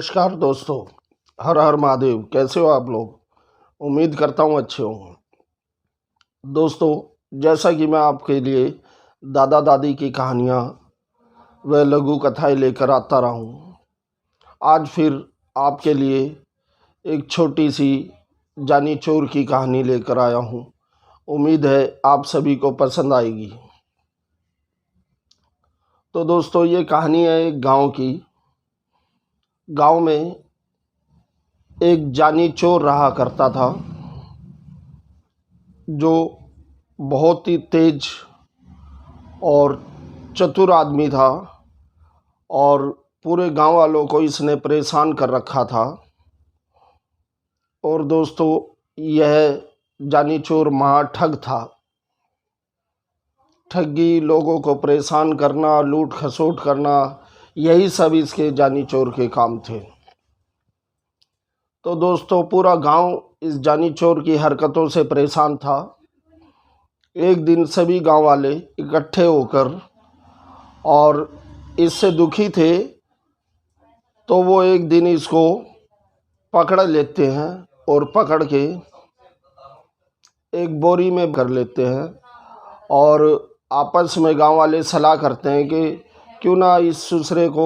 नमस्कार दोस्तों। हर हर महादेव। कैसे हो आप लोग? उम्मीद करता हूँ अच्छे होंगे। दोस्तों, जैसा कि मैं आपके लिए दादा दादी की कहानियाँ व लघु कथाएं लेकर आता रहा हूँ, आज फिर आपके लिए एक छोटी सी जानी चोर की कहानी लेकर आया हूँ। उम्मीद है आप सभी को पसंद आएगी। तो दोस्तों, ये कहानी है एक गांव की। गांव में एक जानी चोर रहा करता था, जो बहुत ही तेज और चतुर आदमी था और पूरे गांव वालों को इसने परेशान कर रखा था। और दोस्तों, यह जानी चोर महाठग था। ठगी, लोगों को परेशान करना, लूट खसोट करना, यही सब इसके जानी चोर के काम थे। तो दोस्तों, पूरा गांव इस जानी चोर की हरकतों से परेशान था। एक दिन सभी गांव वाले इकट्ठे होकर और इससे दुखी थे, तो वो एक दिन इसको पकड़ लेते हैं और पकड़ के एक बोरी में कर लेते हैं और आपस में गांव वाले सलाह करते हैं कि क्यों ना इस दूसरे को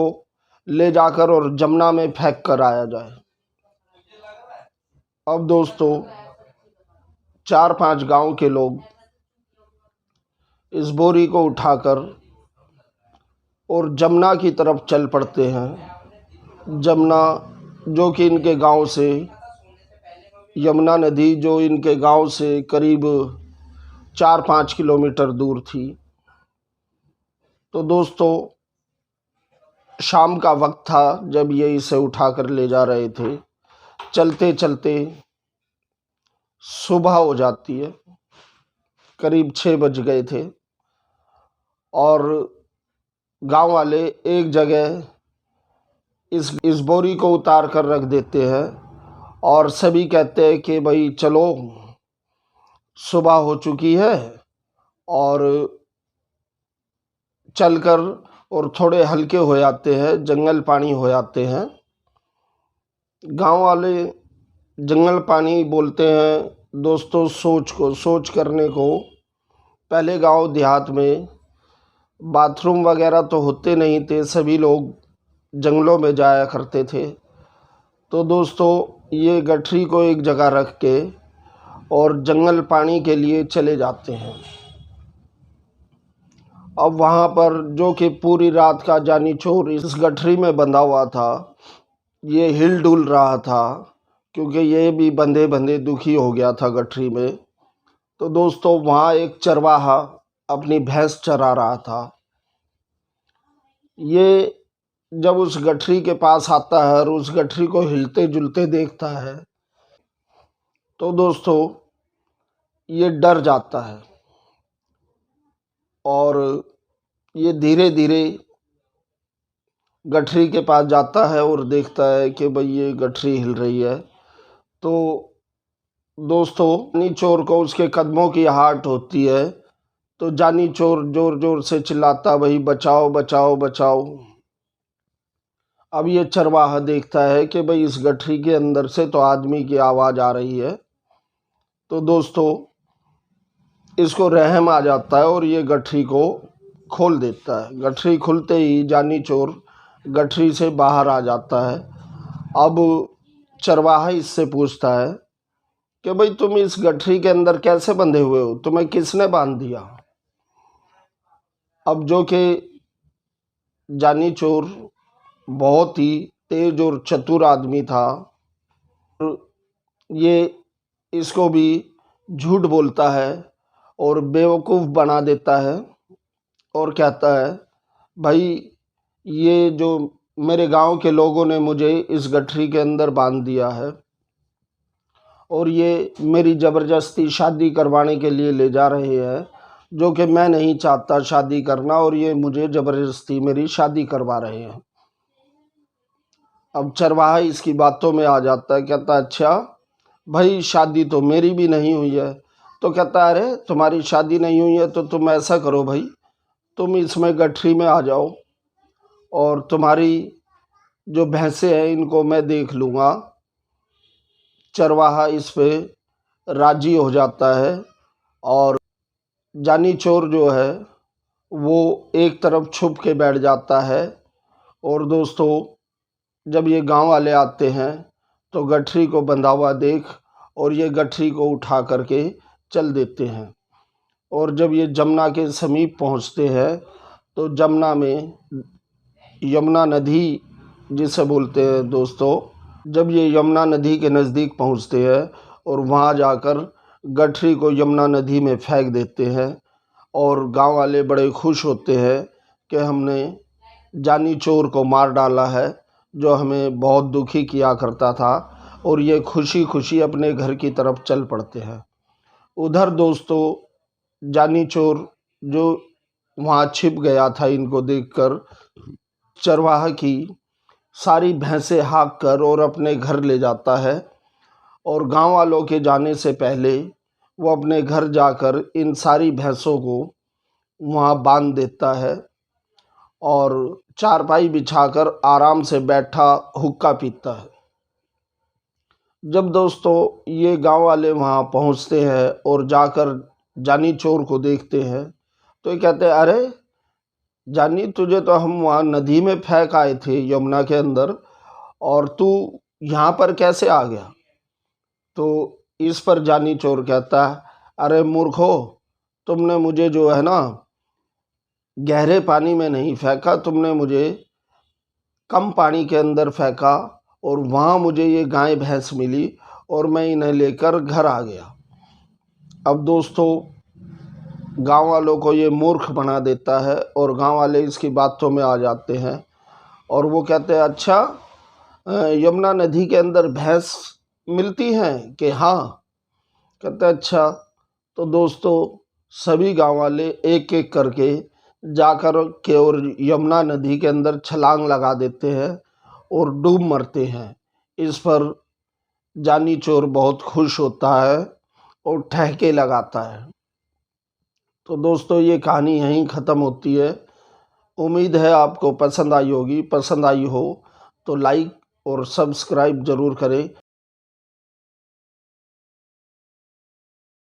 ले जाकर और जमुना में फेंक कर आया जाए। अब दोस्तों, 4-5 गांव के लोग इस बोरी को उठाकर और जमुना की तरफ चल पड़ते हैं। जमुना, जो कि इनके गांव से, यमुना नदी जो इनके गांव से करीब 4-5 किलोमीटर दूर थी। तो दोस्तों, शाम का वक्त था जब ये इसे उठाकर ले जा रहे थे। चलते चलते सुबह हो जाती है, करीब 6 बज गए थे और गांव वाले एक जगह इस बोरी को उतार कर रख देते हैं और सभी कहते हैं कि भाई चलो, सुबह हो चुकी है और चलकर और थोड़े हल्के हो जाते हैं, जंगल पानी हो जाते हैं। गांव वाले जंगल पानी बोलते हैं दोस्तों सोच करने को। पहले गांव देहात में बाथरूम वगैरह तो होते नहीं थे, सभी लोग जंगलों में जाया करते थे। तो दोस्तों, ये गठरी को एक जगह रख के और जंगल पानी के लिए चले जाते हैं। अब वहाँ पर जो कि पूरी रात का जानी चोर इस गठरी में बंधा हुआ था, ये हिल डुल रहा था क्योंकि ये भी बंधे बंधे दुखी हो गया था गठरी में। तो दोस्तों, वहाँ एक चरवाहा अपनी भैंस चरा रहा था। ये जब उस गठरी के पास आता है और उस गठरी को हिलते जुलते देखता है, तो दोस्तों ये डर जाता है और ये धीरे धीरे गठरी के पास जाता है और देखता है कि भाई ये गठरी हिल रही है। तो दोस्तों, जानी चोर को उसके कदमों की आहट होती है। तो जानी चोर जोर जोर से चिल्लाता, भाई बचाओ बचाओ बचाओ। अब ये चरवाहा देखता है कि भाई इस गठरी के अंदर से तो आदमी की आवाज़ आ रही है। तो दोस्तों, इसको रहम आ जाता है और ये गठरी को खोल देता है। गठरी खुलते ही जानी चोर गठरी से बाहर आ जाता है। अब चरवाहा इससे पूछता है कि भाई तुम इस गठरी के अंदर कैसे बंधे हुए हो, तुम्हें किसने बांध दिया? अब जो कि जानी चोर बहुत ही तेज और चतुर आदमी था, ये इसको भी झूठ बोलता है और बेवकूफ़ बना देता है और कहता है, भाई ये जो मेरे गांव के लोगों ने मुझे इस गठरी के अंदर बांध दिया है और ये मेरी ज़बरदस्ती शादी करवाने के लिए ले जा रहे हैं, जो कि मैं नहीं चाहता शादी करना, और ये मुझे ज़बरदस्ती मेरी शादी करवा रहे हैं। अब चरवाहा इसकी बातों में आ जाता है, कहता है अच्छा भाई, शादी तो मेरी भी नहीं हुई है। तो कहता है अरे तुम्हारी शादी नहीं हुई है तो तुम ऐसा करो भाई, तुम इसमें गठरी में आ जाओ और तुम्हारी जो भैंसे हैं इनको मैं देख लूँगा। चरवाहा इस पे राजी हो जाता है और जानी चोर जो है वो एक तरफ छुप के बैठ जाता है। और दोस्तों, जब ये गांव वाले आते हैं तो गठरी को बंधा हुआ देख और ये गठरी को उठा करके चल देते हैं। और जब ये जमुना के समीप पहुंचते हैं तो जमुना में, यमुना नदी जिसे बोलते हैं दोस्तों, जब ये यमुना नदी के नज़दीक पहुंचते हैं और वहां जाकर गठरी को यमुना नदी में फेंक देते हैं। और गांव वाले बड़े खुश होते हैं कि हमने जानी चोर को मार डाला है जो हमें बहुत दुखी किया करता था। और ये खुशी खुशी अपने घर की तरफ चल पड़ते हैं। उधर दोस्तों, जानी चोर जो वहाँ छिप गया था इनको देखकर, चरवाहा की सारी भैंसें हाँक कर और अपने घर ले जाता है। और गांव वालों के जाने से पहले वो अपने घर जाकर इन सारी भैंसों को वहाँ बांध देता है और चारपाई बिछाकर आराम से बैठा हुक्का पीता है। जब दोस्तों ये गांव वाले वहाँ पहुँचते हैं और जाकर जानी चोर को देखते हैं तो ये कहते हैं, अरे जानी, तुझे तो हम वहाँ नदी में फेंक आए थे यमुना के अंदर, और तू यहाँ पर कैसे आ गया? तो इस पर जानी चोर कहता है, अरे मूर्खो, तुमने मुझे जो है ना गहरे पानी में नहीं फेंका, तुमने मुझे कम पानी के अंदर फेंका और वहाँ मुझे ये गाय भैंस मिली और मैं इन्हें लेकर घर आ गया। अब दोस्तों, गांव वालों को ये मूर्ख बना देता है और गांव वाले इसकी बातों में आ जाते हैं और वो कहते हैं, अच्छा, यमुना नदी के अंदर भैंस मिलती हैं कि हाँ? कहते हैं, अच्छा। तो दोस्तों, सभी गांव वाले एक एक करके जाकर के और यमुना नदी के अंदर छलांग लगा देते हैं और डूब मरते हैं। इस पर जानी चोर बहुत खुश होता है और ठहाके लगाता है। तो दोस्तों, ये कहानी यहीं ख़त्म होती है। उम्मीद है आपको पसंद आई होगी। पसंद आई हो तो लाइक और सब्सक्राइब ज़रूर करें।